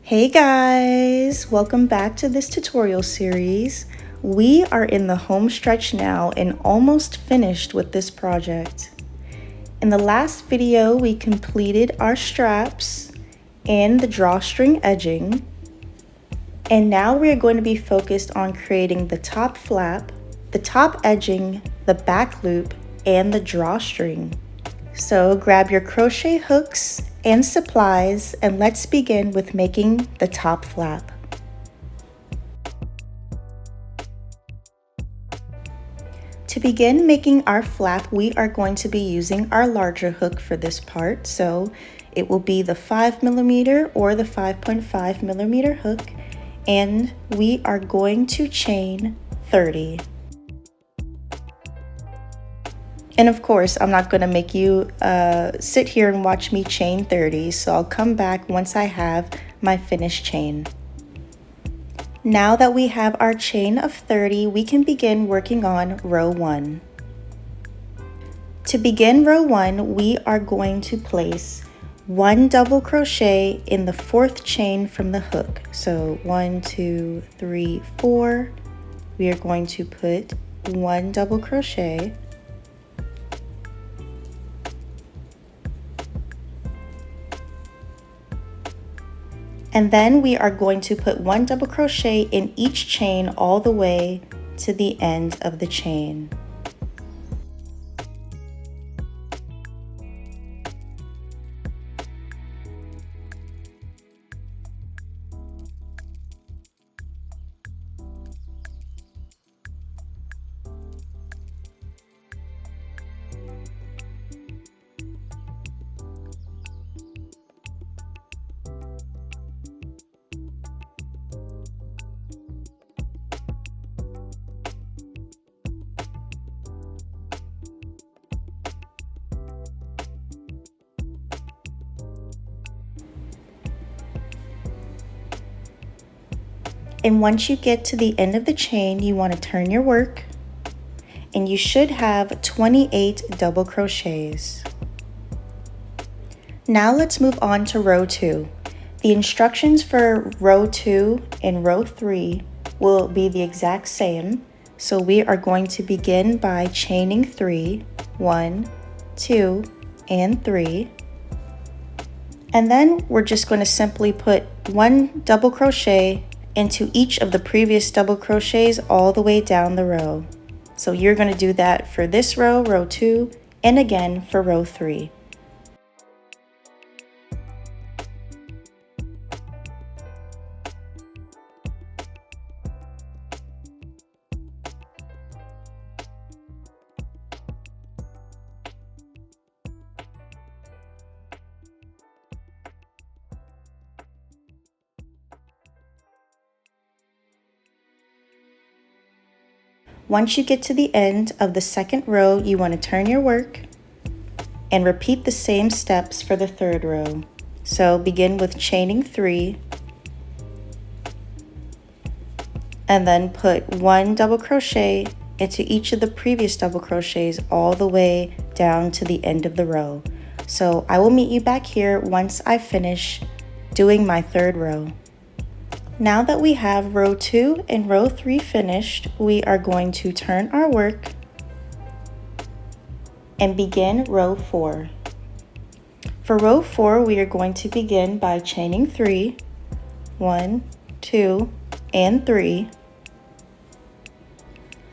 Hey guys, welcome back to this tutorial series. We are in the home stretch now and almost finished with this project. In the last video, we completed our straps and the drawstring edging. And now we are going to be focused on creating the top flap, the top edging, the back loop, and the drawstring. So grab your crochet hooks and supplies and let's begin with making the top flap. To begin making our flap, we are going to be using our larger hook for this part. So it will be the 5mm or the 5.5mm hook, and we are going to chain 30. And of course, I'm not going to make you sit here and watch me chain 30, so I'll come back once I have my finished chain. Now that we have our chain of 30, we can begin working on row 1. To begin row 1, we are going to place 1 double crochet in the 4th chain from the hook. So 1, 2, 3, 4. We are going to put 1 double crochet. And then we are going to put 1 double crochet in each chain all the way to the end of the chain. And once you get to the end of the chain, you want to turn your work, and you should have 28 double crochets. Now let's move on to row 2. The instructions for row 2 and row 3 will be the exact same. So we are going to begin by chaining 3, 1, 2, and 3. And then we're just going to simply put 1 double crochet into each of the previous double crochets all the way down the row. So you're going to do that for this row, row 2, and again for row 3. Once you get to the end of the 2nd row, you want to turn your work and repeat the same steps for the 3rd row. So begin with chaining 3 and then put 1 double crochet into each of the previous double crochets all the way down to the end of the row. So I will meet you back here once I finish doing my 3rd row. Now that we have row 2 and row 3 finished, we are going to turn our work and begin row 4. For row 4, we are going to begin by chaining 3, 1, 2, and 3.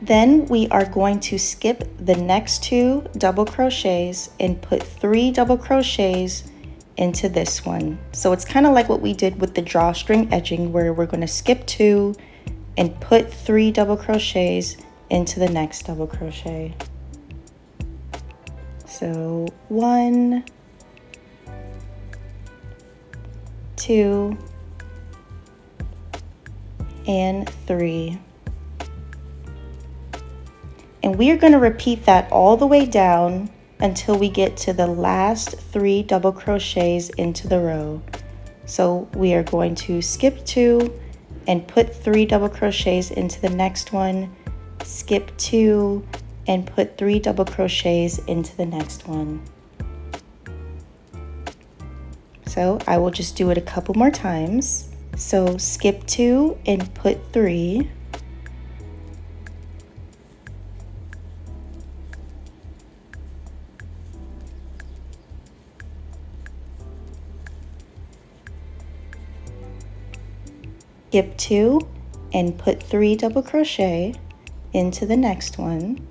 Then we are going to skip the next 2 double crochets and put 3 double crochets into this one. So it's kind of like what we did with the drawstring edging, where we're going to skip 2 and put 3 double crochets into the next double crochet. So 1, 2, and 3. And we are going to repeat that all the way down until we get to the last 3 double crochets into the row. So we are going to skip 2 and put 3 double crochets into the next one, skip 2 and put 3 double crochets into the next one. So I will just do it a couple more times. So skip 2 and put 3. Skip 2 and put 3 double crochet into the next one.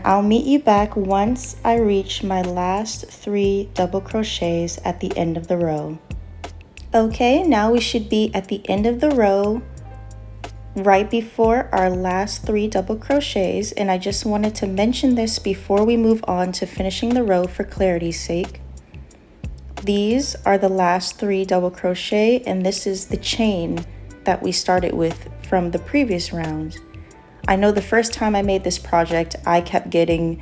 I'll meet you back once I reach my last 3 double crochets at the end of the row. Okay, now we should be at the end of the row, right before our last 3 double crochets, and I just wanted to mention this before we move on to finishing the row for clarity's sake. These are the last 3 double crochet, and this is the chain that we started with from the previous round. I know the first time I made this project, I kept getting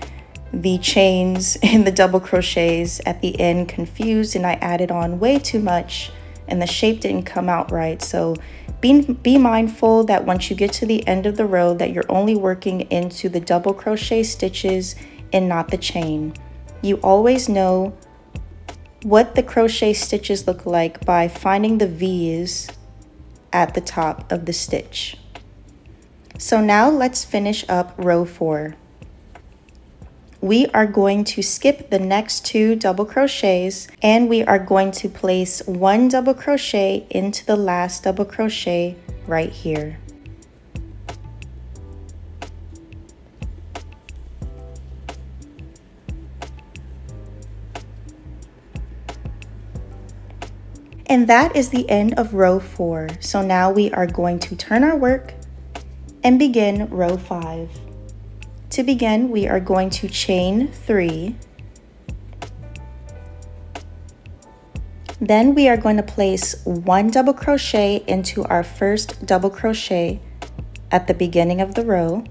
the chains and the double crochets at the end confused, and I added on way too much and the shape didn't come out right. So be mindful that once you get to the end of the row that you're only working into the double crochet stitches and not the chain. You always know what the crochet stitches look like by finding the V's at the top of the stitch. So now let's finish up row 4. We are going to skip the next 2 double crochets and we are going to place 1 double crochet into the last double crochet right here. And that is the end of row 4. So now we are going to turn our work and begin row 5. To begin, we are going to chain 3. Then we are going to place 1 double crochet into our first double crochet at the beginning of the row.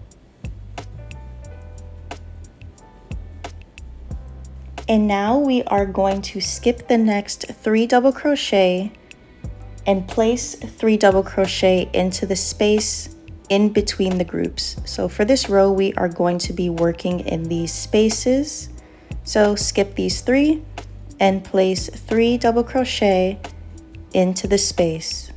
And now we are going to skip the next 3 double crochet and place 3 double crochet into the space in between the groups. So for this row, we are going to be working in these spaces. So skip these 3 and place 3 double crochet into the space.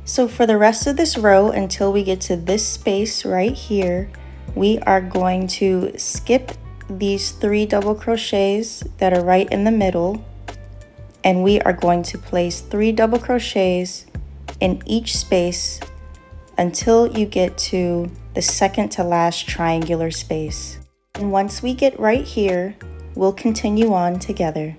So for the rest of this row, until we get to this space right here, we are going to skip these 3 double crochets that are right in the middle, and we are going to place 3 double crochets in each space until you get to the second to last triangular space. And once we get right here, we'll continue on together.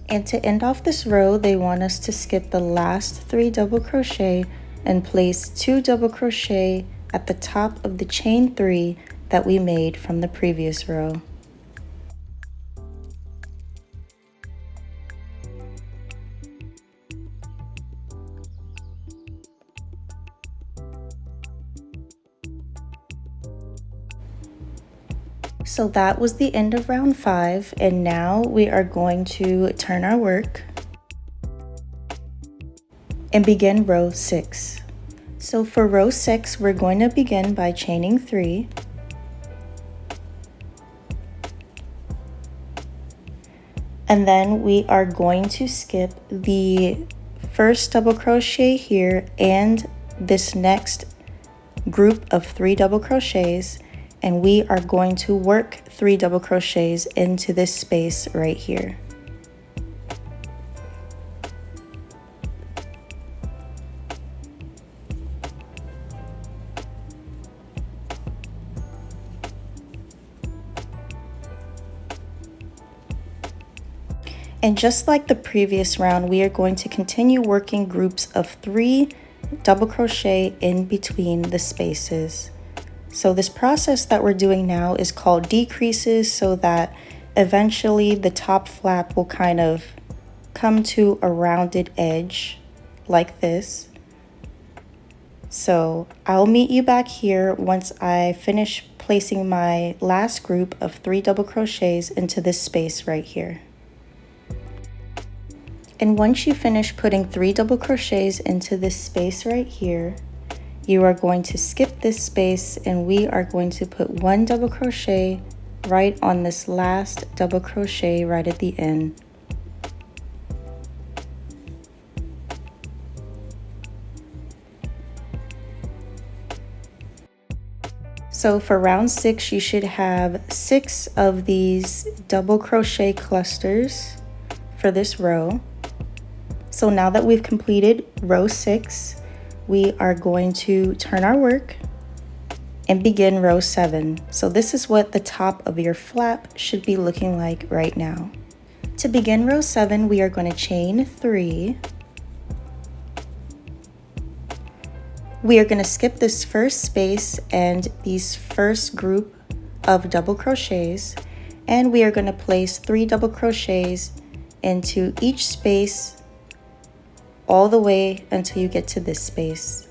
And to end off this row, they want us to skip the last 3 double crochet and place 2 double crochet at the top of the chain 3 that we made from the previous row. So that was the end of round 5, and now we are going to turn our work and begin row 6. So for row 6, we're going to begin by chaining 3. And then we are going to skip the first double crochet here and this next group of 3 double crochets, and we are going to work 3 double crochets into this space right here. And just like the previous round, we are going to continue working groups of 3 double crochet in between the spaces. So this process that we're doing now is called decreases, so that eventually the top flap will kind of come to a rounded edge like this. So I'll meet you back here once I finish placing my last group of 3 double crochets into this space right here. And once you finish putting 3 double crochets into this space right here, you are going to skip this space and we are going to put 1 double crochet right on this last double crochet right at the end. So for round 6, you should have 6 of these double crochet clusters for this row. So now that we've completed row 6, we are going to turn our work and begin row 7. So this is what the top of your flap should be looking like right now. To begin row 7, we are going to chain 3. We are going to skip this first space and these first group of double crochets, and we are going to place 3 double crochets into each space all the way until you get to this space.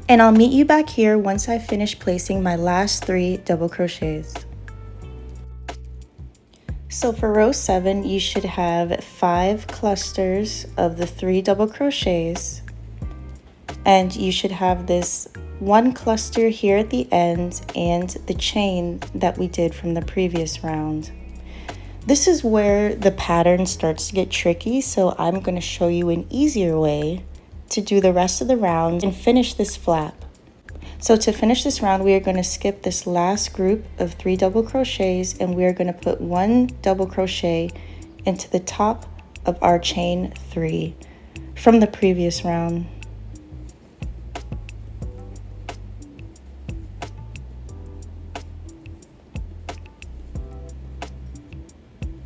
And I'll meet you back here once I finish placing my last 3 double crochets. So for row 7, you should have 5 clusters of the 3 double crochets, and you should have this 1 cluster here at the end and the chain that we did from the previous round. This is where the pattern starts to get tricky, so I'm going to show you an easier way to do the rest of the round and finish this flap. So to finish this round, we are going to skip this last group of 3 double crochets and we are going to put 1 double crochet into the top of our chain 3 from the previous round.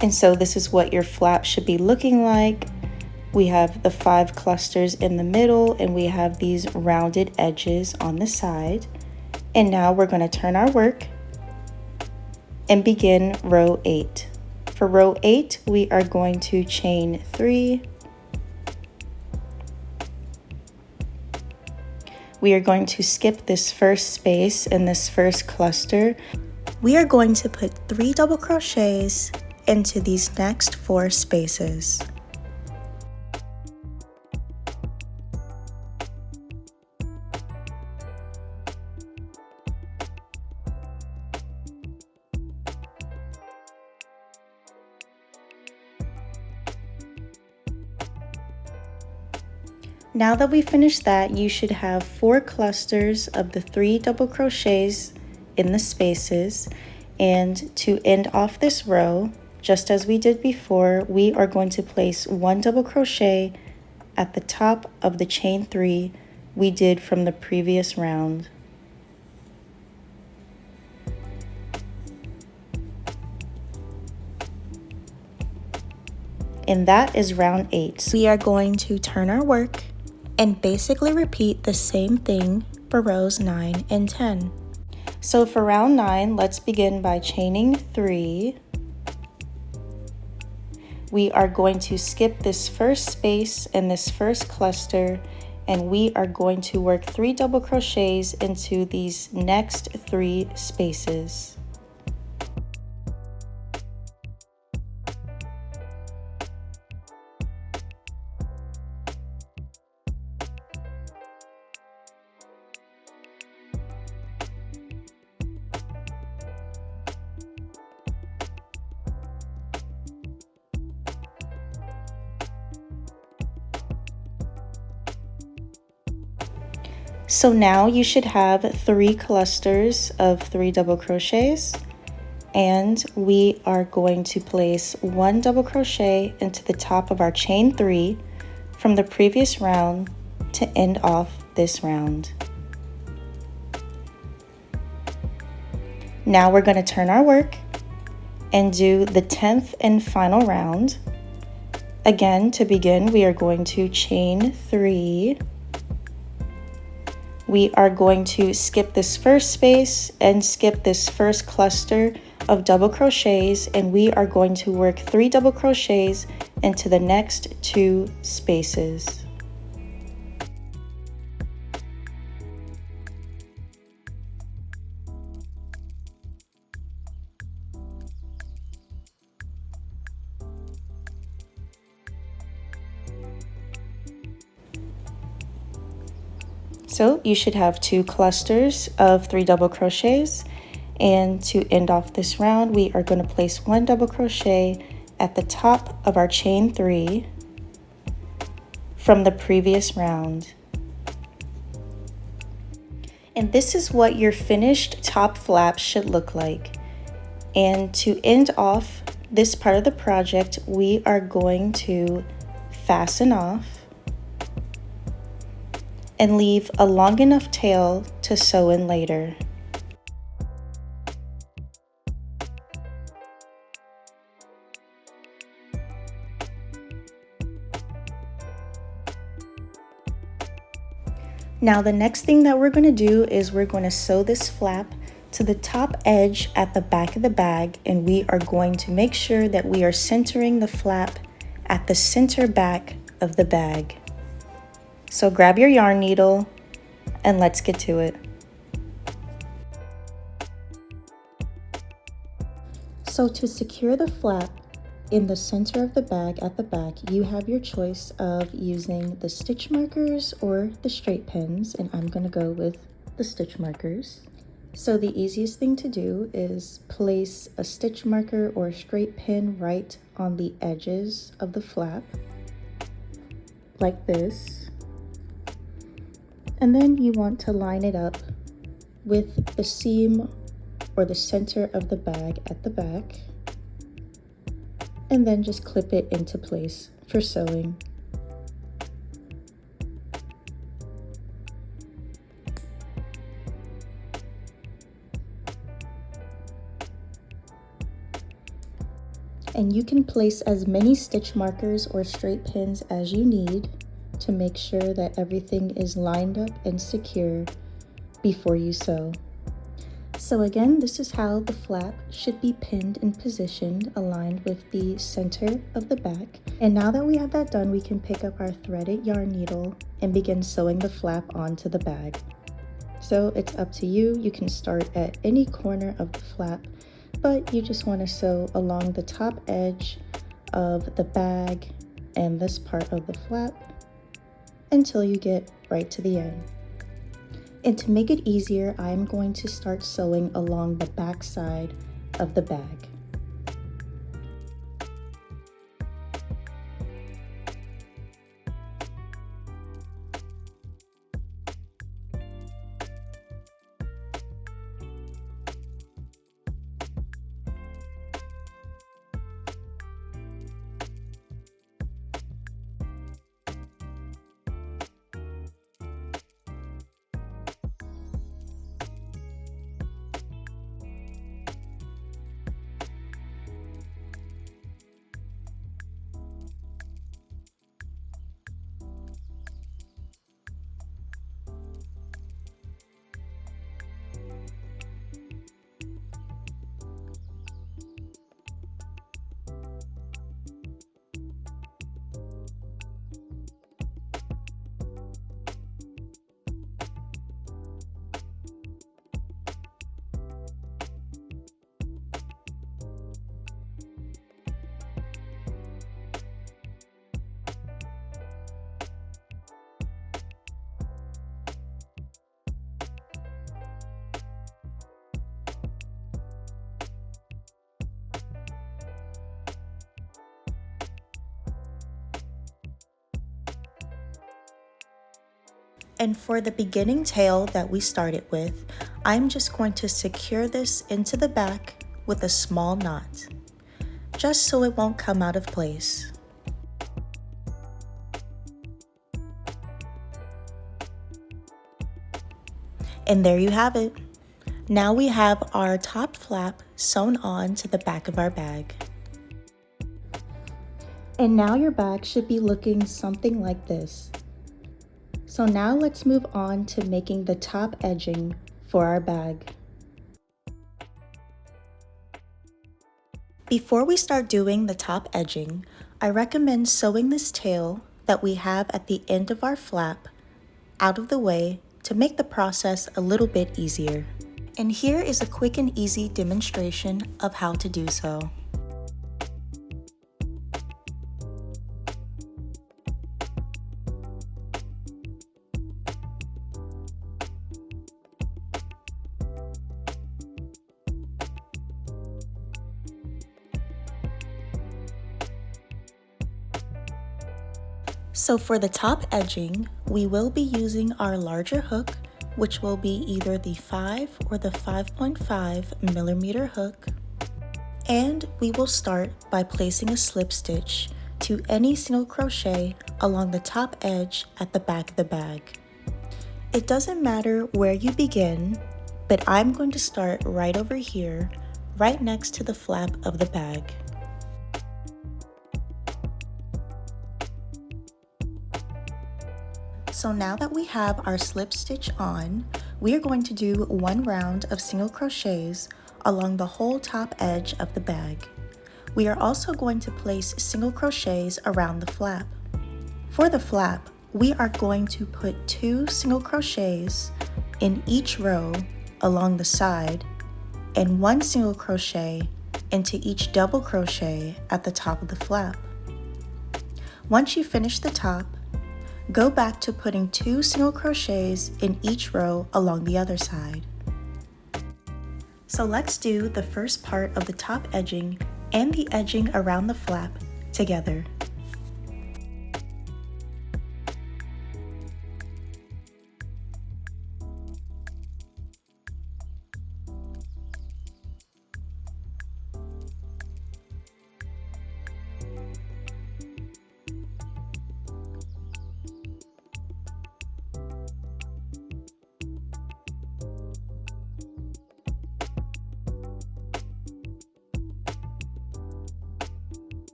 And so this is what your flap should be looking like. We have the 5 clusters in the middle and we have these rounded edges on the side. And now we're going to turn our work and begin row 8. For row 8, we are going to chain 3. We are going to skip this first space in this first cluster. We are going to put 3 double crochets into these next 4 spaces. Now that we finished that, you should have 4 clusters of the 3 double crochets in the spaces, and to end off this row, just as we did before, we are going to place 1 double crochet at the top of the chain 3 we did from the previous round. And that is round 8. We are going to turn our work and basically repeat the same thing for rows 9 and 10. So for round 9, let's begin by chaining 3. We are going to skip this first space in this first cluster, and we are going to work 3 double crochets into these next 3 spaces. So now you should have 3 clusters of 3 double crochets, and we are going to place 1 double crochet into the top of our chain 3 from the previous round to end off this round. Now we're going to turn our work and do the 10th and final round. Again, to begin, we are going to chain 3. We are going to skip this first space and skip this first cluster of double crochets, and we are going to work 3 double crochets into the next 2 spaces. So you should have 2 clusters of 3 double crochets, and to end off this round we are going to place 1 double crochet at the top of our chain 3 from the previous round. And this is what your finished top flap should look like. And to end off this part of the project, we are going to fasten off and leave a long enough tail to sew in later. Now the next thing that we're going to do is we're going to sew this flap to the top edge at the back of the bag, and we are going to make sure that we are centering the flap at the center back of the bag. So grab your yarn needle and let's get to it. So to secure the flap in the center of the bag at the back, you have your choice of using the stitch markers or the straight pins, and I'm going to go with the stitch markers. So the easiest thing to do is place a stitch marker or a straight pin right on the edges of the flap, like this. And then you want to line it up with the seam or the center of the bag at the back, and then just clip it into place for sewing. And you can place as many stitch markers or straight pins as you need to make sure that everything is lined up and secure before you sew. So again, this is how the flap should be pinned and positioned, aligned with the center of the back. And now that we have that done, we can pick up our threaded yarn needle and begin sewing the flap onto the bag. So it's up to you. You can start at any corner of the flap, but you just want to sew along the top edge of the bag and this part of the flap until you get right to the end. And to make it easier, I'm going to start sewing along the back side of the bag. And for the beginning tail that we started with, I'm just going to secure this into the back with a small knot, just so it won't come out of place. And there you have it. Now we have our top flap sewn on to the back of our bag. And now your bag should be looking something like this. So now let's move on to making the top edging for our bag. Before we start doing the top edging, I recommend sewing this tail that we have at the end of our flap out of the way to make the process a little bit easier. And here is a quick and easy demonstration of how to do so. So for the top edging, we will be using our larger hook, which will be either the 5 or the 5.5 millimeter hook. And we will start by placing a slip stitch to any single crochet along the top edge at the back of the bag. It doesn't matter where you begin, but I'm going to start right over here, right next to the flap of the bag. So now that we have our slip stitch on, we are going to do one round of single crochets along the whole top edge of the bag. We are also going to place single crochets around the flap. For the flap, we are going to put 2 single crochets in each row along the side and 1 single crochet into each double crochet at the top of the flap. Once you finish the top, go back to putting 2 single crochets in each row along the other side. So let's do the first part of the top edging and the edging around the flap together.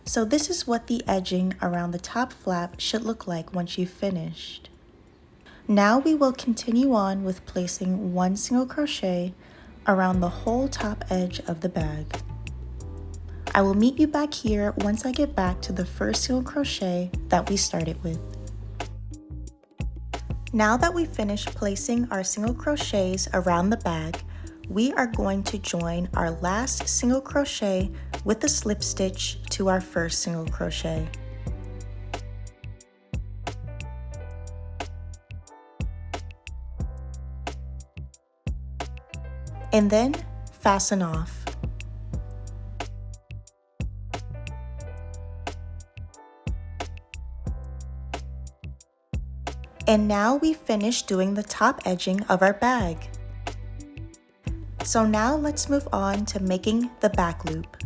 So this is what the edging around the top flap should look like once you've finished. Now we will continue on with placing 1 single crochet around the whole top edge of the bag. I will meet you back here once I get back to the first single crochet that we started with. Now that we've finished placing our single crochets around the bag, we are going to join our last single crochet with the slip stitch to our first single crochet. And then fasten off. And now we finished doing the top edging of our bag. So now let's move on to making the back loop.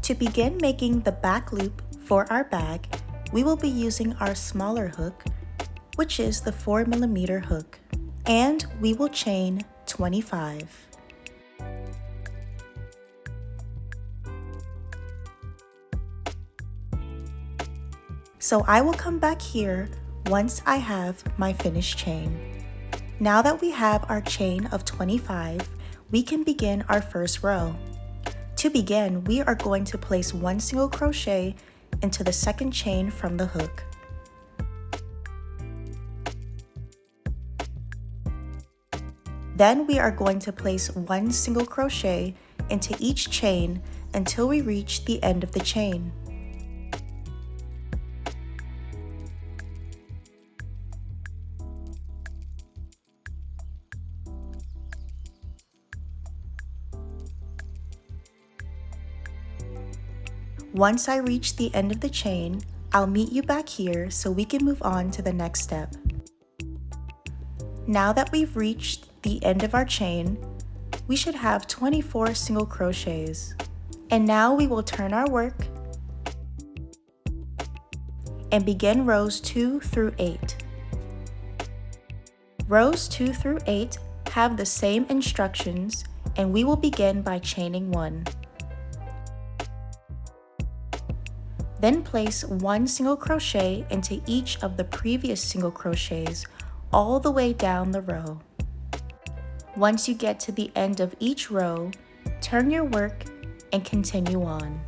To begin making the back loop for our bag, we will be using our smaller hook, which is the 4mm hook, and we will chain 25. So I will come back here once I have my finished chain. Now that we have our chain of 25, we can begin our first row. To begin, we are going to place 1 single crochet into the second chain from the hook. Then we are going to place 1 single crochet into each chain until we reach the end of the chain. Once I reach the end of the chain, I'll meet you back here so we can move on to the next step. Now that we've reached the end of our chain, we should have 24 single crochets. And now we will turn our work and begin rows 2 through 8. Rows 2 through 8 have the same instructions, and we will begin by chaining 1. Then place 1 single crochet into each of the previous single crochets all the way down the row. Once you get to the end of each row, turn your work and continue on.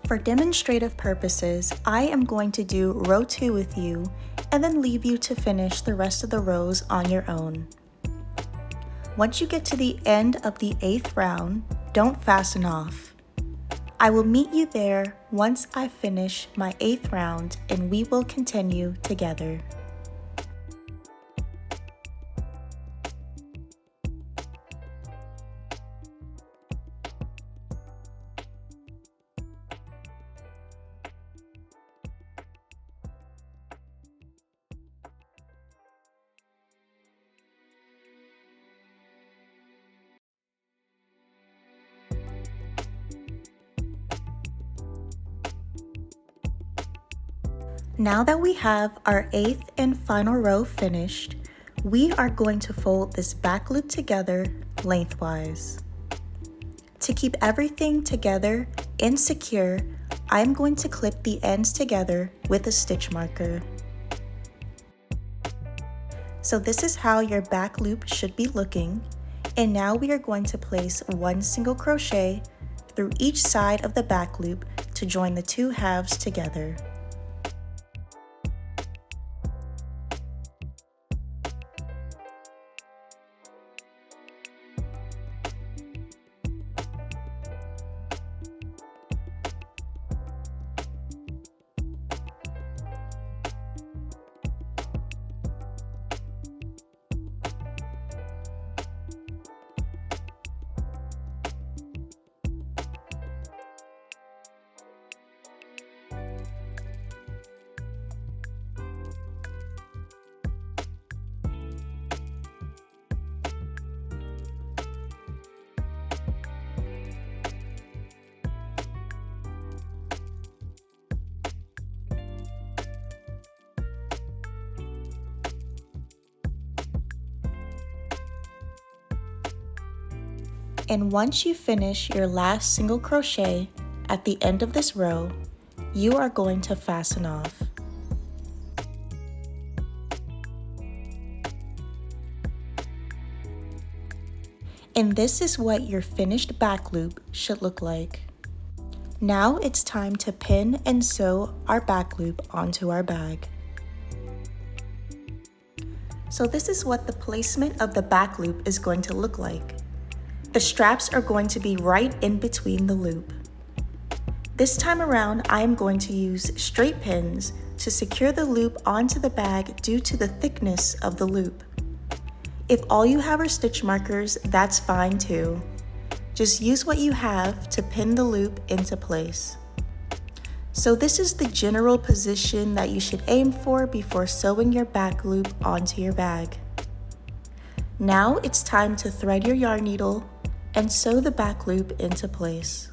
For demonstrative purposes, I am going to do row 2 with you and then leave you to finish the rest of the rows on your own. Once you get to the end of the 8th round, don't fasten off. I will meet you there once I finish my 8th round and we will continue together. Now that we have our 8th and final row finished, we are going to fold this back loop together lengthwise. To keep everything together and secure, I'm going to clip the ends together with a stitch marker. So this is how your back loop should be looking, and now we are going to place 1 single crochet through each side of the back loop to join the 2 halves together. And once you finish your last single crochet at the end of this row, you are going to fasten off. And this is what your finished back loop should look like. Now it's time to pin and sew our back loop onto our bag. So this is what the placement of the back loop is going to look like. The straps are going to be right in between the loop. This time around, I am going to use straight pins to secure the loop onto the bag due to the thickness of the loop. If all you have are stitch markers, that's fine too. Just use what you have to pin the loop into place. So this is the general position that you should aim for before sewing your back loop onto your bag. Now it's time to thread your yarn needle and sew the back loop into place.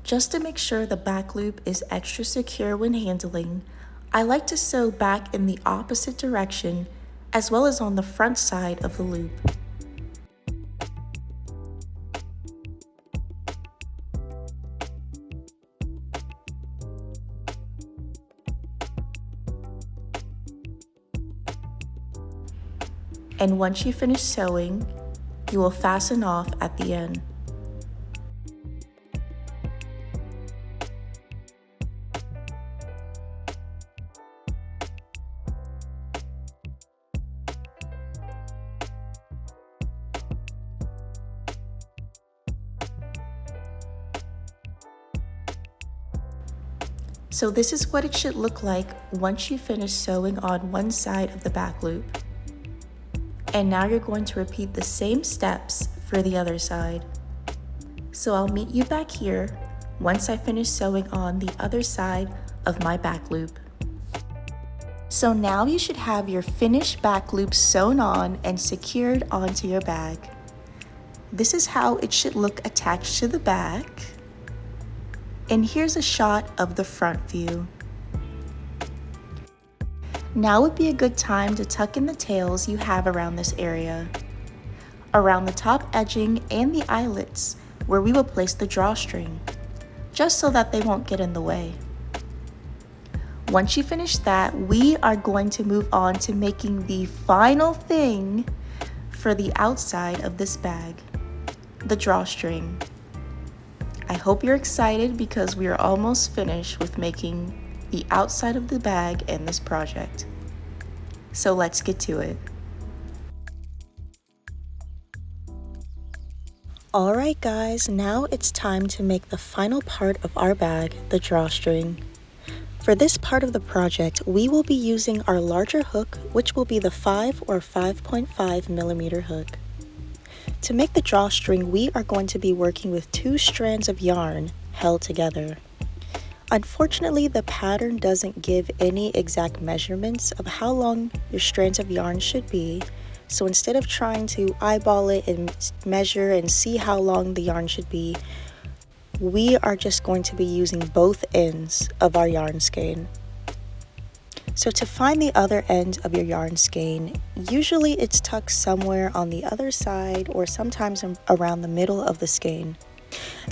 Just to make sure the back loop is extra secure when handling, I like to sew back in the opposite direction as well as on the front side of the loop. And once you finish sewing, you will fasten off at the end. So this is what it should look like once you finish sewing on one side of the back loop. And now you're going to repeat the same steps for the other side. So I'll meet you back here once I finish sewing on the other side of my back loop. So now you should have your finished back loop sewn on and secured onto your bag. This is how it should look attached to the back. And here's a shot of the front view. Now would be a good time to tuck in the tails you have around this area, around the top edging and the eyelets where we will place the drawstring, just so that they won't get in the way. Once you finish that, we are going to move on to making the final thing for the outside of this bag, the drawstring. I hope you're excited because we are almost finished with making the outside of the bag in this project. So let's get to it. Alright guys, now it's time to make the final part of our bag, the drawstring. For this part of the project, we will be using our larger hook, which will be the 5 or 5.5 millimeter hook. To make the drawstring, we are going to be working with 2 strands of yarn held together. Unfortunately, the pattern doesn't give any exact measurements of how long your strands of yarn should be, so instead of trying to eyeball it and measure and see how long the yarn should be, we are just going to be using both ends of our yarn skein. So to find the other end of your yarn skein, usually it's tucked somewhere on the other side or sometimes around the middle of the skein.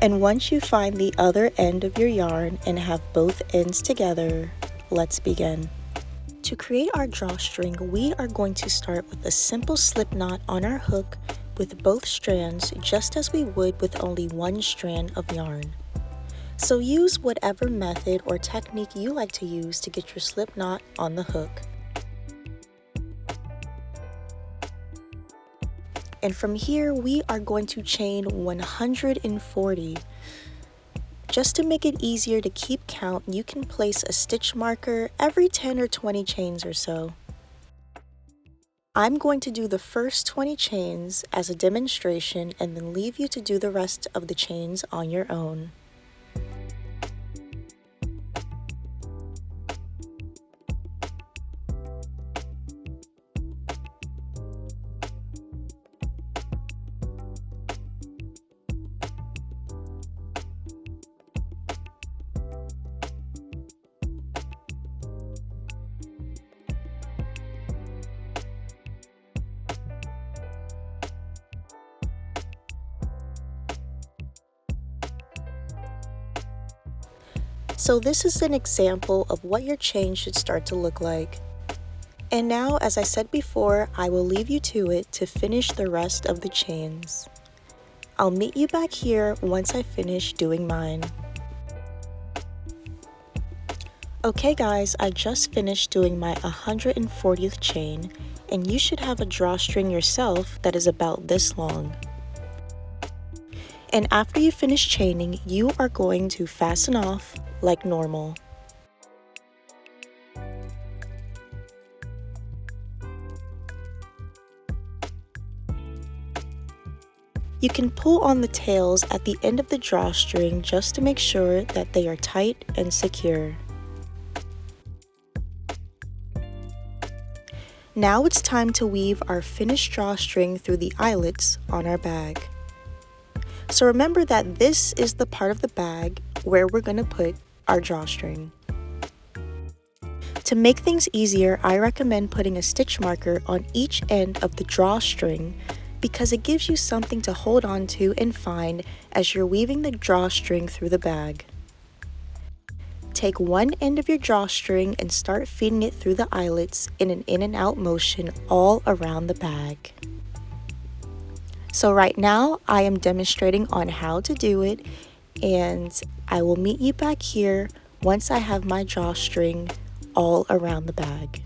And once you find the other end of your yarn and have both ends together, let's begin. To create our drawstring, we are going to start with a simple slip knot on our hook with both strands, just as we would with only one strand of yarn. So use whatever method or technique you like to use to get your slip knot on the hook. And from here, we are going to chain 140. Just to make it easier to keep count, you can place a stitch marker every 10 or 20 chains or so. I'm going to do the first 20 chains as a demonstration and then leave you to do the rest of the chains on your own. So this is an example of what your chain should start to look like. And now, as I said before, I will leave you to it to finish the rest of the chains. I'll meet you back here once I finish doing mine. Okay guys, I just finished doing my 140th chain, and you should have a drawstring yourself that is about this long. And after you finish chaining, you are going to fasten off like normal. You can pull on the tails at the end of the drawstring just to make sure that they are tight and secure. Now it's time to weave our finished drawstring through the eyelets on our bag. So remember that this is the part of the bag where we're going to put our drawstring. To make things easier, I recommend putting a stitch marker on each end of the drawstring because it gives you something to hold on to and find as you're weaving the drawstring through the bag. Take one end of your drawstring and start feeding it through the eyelets in an in and out motion all around the bag. So right now I am demonstrating on how to do it, and I will meet you back here once I have my drawstring all around the bag.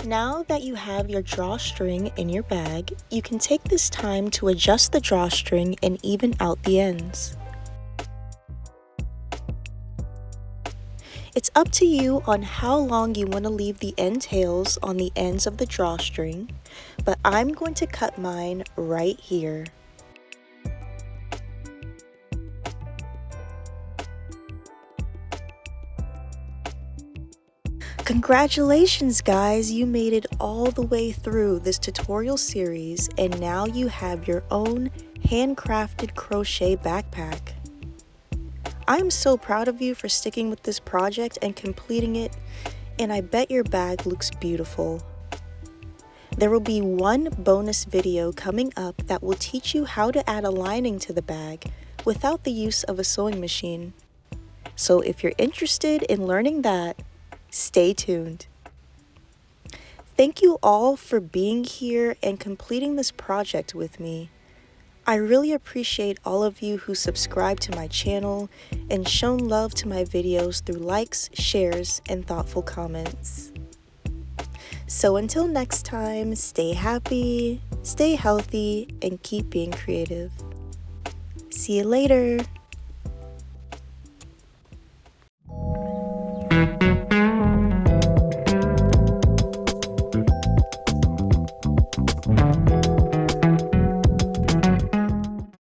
Now that you have your drawstring in your bag, you can take this time to adjust the drawstring and even out the ends. It's up to you on how long you want to leave the end tails on the ends of the drawstring, but I'm going to cut mine right here. Congratulations guys, you made it all the way through this tutorial series and now you have your own handcrafted crochet backpack. I'm so proud of you for sticking with this project and completing it, and I bet your bag looks beautiful. There will be one bonus video coming up that will teach you how to add a lining to the bag without the use of a sewing machine. So if you're interested in learning that, stay tuned. Thank you all for being here and completing this project with me. I really appreciate all of you who subscribe to my channel and shown love to my videos through likes, shares, and thoughtful comments. So until next time, stay happy, stay healthy, and keep being creative. See you later.